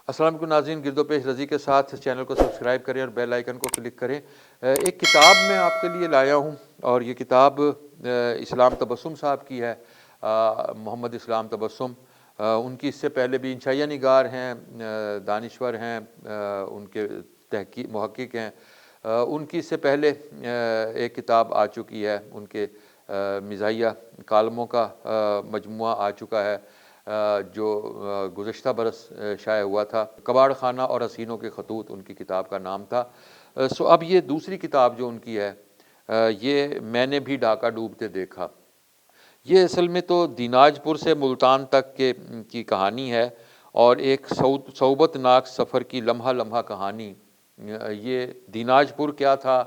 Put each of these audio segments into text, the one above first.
السلام علیکم ناظرین، گرد و پیش رضی کے ساتھ چینل کو سبسکرائب کریں اور بیل آئیکن کو کلک کریں۔ ایک کتاب میں آپ کے لیے لایا ہوں اور یہ کتاب اسلام تبسم صاحب کی ہے، محمد اسلام تبسم۔ ان کی اس سے پہلے بھی انشائیہ نگار ہیں، دانشور ہیں، ان کے تحقیق محقق ہیں۔ ان کی اس سے پہلے ایک کتاب آ چکی ہے، ان کے مزاحیہ کالموں کا مجموعہ آ چکا ہے جو گزشتہ برس شائع ہوا تھا۔ کباڑ خانہ اور حسینوں کے خطوط ان کی کتاب کا نام تھا۔ اب یہ دوسری کتاب جو ان کی ہے، یہ میں نے بھی ڈھاکہ ڈوبتے دیکھا۔ یہ اصل میں تو دیناج پور سے ملتان تک کی کہانی ہے اور ایک صعوبت ناک سفر کی لمحہ لمحہ کہانی۔ یہ دیناج پور کیا تھا،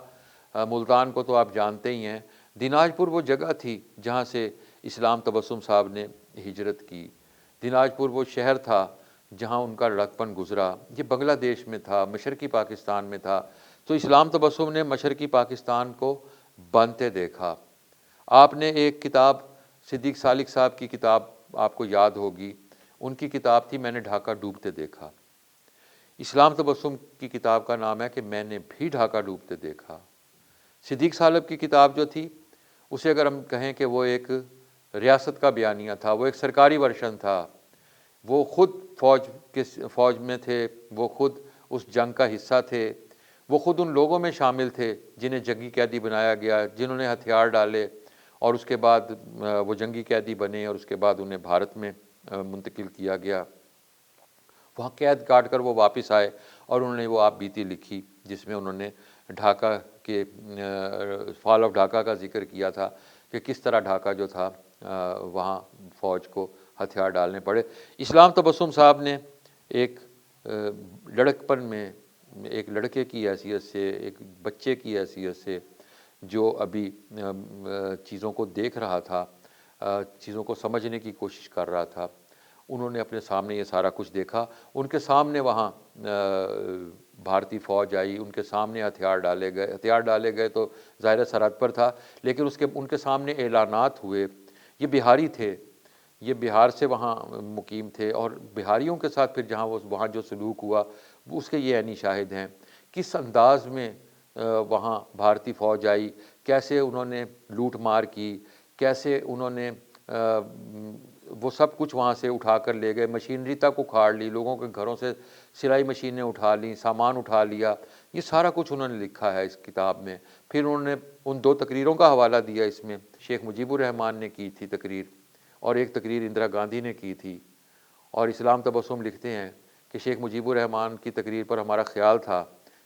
ملتان کو تو آپ جانتے ہی ہیں۔ دیناج پور وہ جگہ تھی جہاں سے اسلام تبسم صاحب نے ہجرت کی۔ دیناج پور وہ شہر تھا جہاں ان کا لڑکپن گزرا۔ یہ بنگلہ دیش میں تھا، مشرقی پاکستان میں تھا۔ تو اسلام تبسم نے مشرقی پاکستان کو بنتے دیکھا۔ آپ نے ایک کتاب صدیق سالک صاحب کی کتاب آپ کو یاد ہوگی، ان کی کتاب تھی میں نے ڈھاکہ ڈوبتے دیکھا۔ اسلام تبسم کی کتاب کا نام ہے کہ میں نے بھی ڈھاکہ ڈوبتے دیکھا۔ صدیق سالک کی کتاب جو تھی اسے اگر ہم کہیں کہ وہ ایک ریاست کا بیانیہ تھا، وہ ایک سرکاری ورشن تھا۔ وہ خود فوج میں تھے، وہ خود اس جنگ کا حصہ تھے، وہ خود ان لوگوں میں شامل تھے جنہیں جنگی قیدی بنایا گیا، جنہوں نے ہتھیار ڈالے اور اس کے بعد وہ جنگی قیدی بنے اور اس کے بعد انہیں بھارت میں منتقل کیا گیا۔ وہاں قید کاٹ کر وہ واپس آئے اور انہوں نے وہ آپ بیتی لکھی جس میں انہوں نے ڈھاکہ کے فال آف ڈھاکہ کا ذکر کیا تھا کہ کس طرح ڈھاکہ جو تھا وہاں فوج کو ہتھیار ڈالنے پڑے۔ اسلام تبسم صاحب نے ایک لڑکپن میں ایک لڑکے کی حیثیت سے، ایک بچے کی حیثیت سے جو ابھی چیزوں کو دیکھ رہا تھا، چیزوں کو سمجھنے کی کوشش کر رہا تھا، انہوں نے اپنے سامنے یہ سارا کچھ دیکھا۔ ان کے سامنے وہاں بھارتی فوج آئی، ان کے سامنے ہتھیار ڈالے گئے تو ظاہر سرحد پر تھا، لیکن ان کے سامنے اعلانات ہوئے۔ یہ بہاری تھے، یہ بہار سے وہاں مقیم تھے اور بہاریوں کے ساتھ پھر وہاں جو سلوک ہوا اس کے یہ عینی شاہد ہیں۔ کس انداز میں وہاں بھارتی فوج آئی، کیسے انہوں نے لوٹ مار کی، کیسے انہوں نے وہ سب کچھ وہاں سے اٹھا کر لے گئے، مشینری تک اکھاڑ لی، لوگوں کے گھروں سے سلائی مشینیں اٹھا لیں، سامان اٹھا لیا۔ یہ سارا کچھ انہوں نے لکھا ہے اس کتاب میں۔ پھر انہوں نے ان دو تقریروں کا حوالہ دیا اس میں، شیخ مجیب الرحمان نے کی تھی تقریر اور ایک تقریر اندرا گاندھی نے کی تھی۔ اور اسلام تبسم لکھتے ہیں کہ شیخ مجیب الرحمان کی تقریر پر ہمارا خیال تھا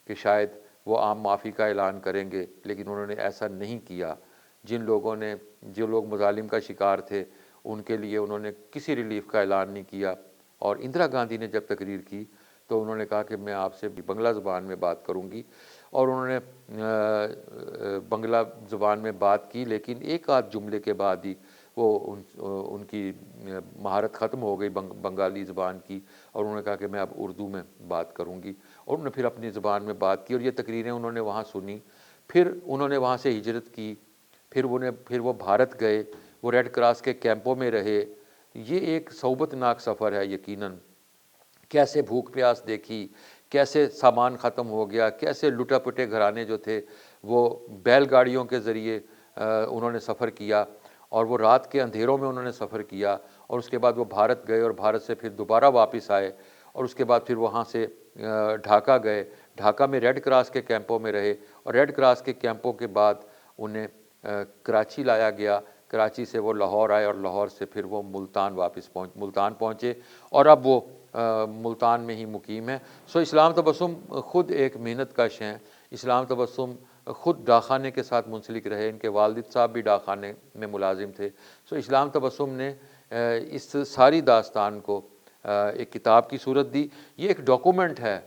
کہ شاید وہ عام معافی کا اعلان کریں گے، لیکن انہوں نے ایسا نہیں کیا۔ جو لوگ مظالم کا شکار تھے ان کے لیے انہوں نے کسی ریلیف کا اعلان نہیں کیا۔ اور اندرا گاندھی نے جب تقریر کی تو انہوں نے کہا کہ میں آپ سے بنگلہ زبان میں بات کروں گی، اور انہوں نے بنگلہ زبان میں بات کی، لیکن ایک آدھ جملے کے بعد ہی وہ ان کی مہارت ختم ہو گئی بنگالی زبان کی، اور انہوں نے کہا کہ میں اب اردو میں بات کروں گی، اور انہوں نے پھر اپنی زبان میں بات کی اور یہ تقریریں انہوں نے وہاں سنی۔ پھر انہوں نے وہاں سے ہجرت کی، پھر وہ بھارت گئے، وہ ریڈ کراس کے کیمپوں میں رہے۔ یہ ایک صعوبت ناک سفر ہے یقیناً۔ کیسے بھوک پیاس دیکھی، کیسے سامان ختم ہو گیا، کیسے لٹا پٹے گھرانے جو تھے وہ بیل گاڑیوں کے ذریعے انہوں نے سفر کیا، اور وہ رات کے اندھیروں میں انہوں نے سفر کیا، اور اس کے بعد وہ بھارت گئے اور بھارت سے پھر دوبارہ واپس آئے، اور اس کے بعد پھر وہاں سے ڈھاکہ گئے۔ ڈھاکہ میں ریڈ کراس کے کیمپوں میں رہے، اور ریڈ کراس کے کیمپوں کے بعد انہیں کراچی لایا گیا۔ کراچی سے وہ لاہور آئے اور لاہور سے پھر وہ ملتان پہنچے، اور اب وہ ملتان میں ہی مقیم ہے۔ اسلام تبسم خود ایک محنت کش ہیں۔ اسلام تبسم خود ڈاکخانے کے ساتھ منسلک رہے، ان کے والد صاحب بھی ڈاکخانے میں ملازم تھے۔ اسلام تبسم نے اس ساری داستان کو ایک کتاب کی صورت دی۔ یہ ایک ڈاکومنٹ ہے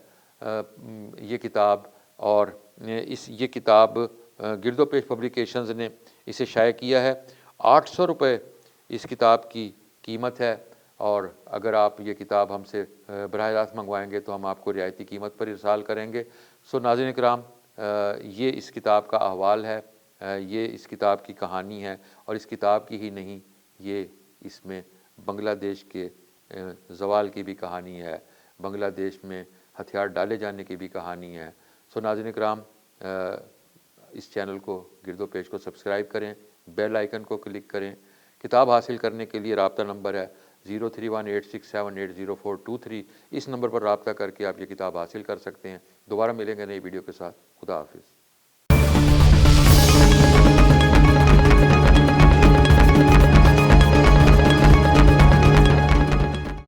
یہ کتاب، اور یہ کتاب گرد و پیش پبلیکیشنز نے اسے شائع کیا ہے۔ 800 روپے اس کتاب کی قیمت ہے، اور اگر آپ یہ کتاب ہم سے براہ راست منگوائیں گے تو ہم آپ کو رعایتی قیمت پر ارسال کریں گے۔ ناظرین کرام، یہ اس کتاب کا احوال ہے، یہ اس کتاب کی کہانی ہے، اور اس کتاب کی ہی نہیں، یہ اس میں بنگلہ دیش کے زوال کی بھی کہانی ہے، بنگلہ دیش میں ہتھیار ڈالے جانے کی بھی کہانی ہے۔ سو ناظرین کرام، اس چینل کو گرد و پیش کو سبسکرائب کریں، بیل آئیکن کو کلک کریں۔ کتاب حاصل کرنے کے لیے رابطہ نمبر ہے 0318678043۔ اس نمبر پر رابطہ کر کے آپ یہ کتاب حاصل کر سکتے ہیں۔ دوبارہ ملیں گے نئی ویڈیو کے ساتھ۔ خدا حافظ۔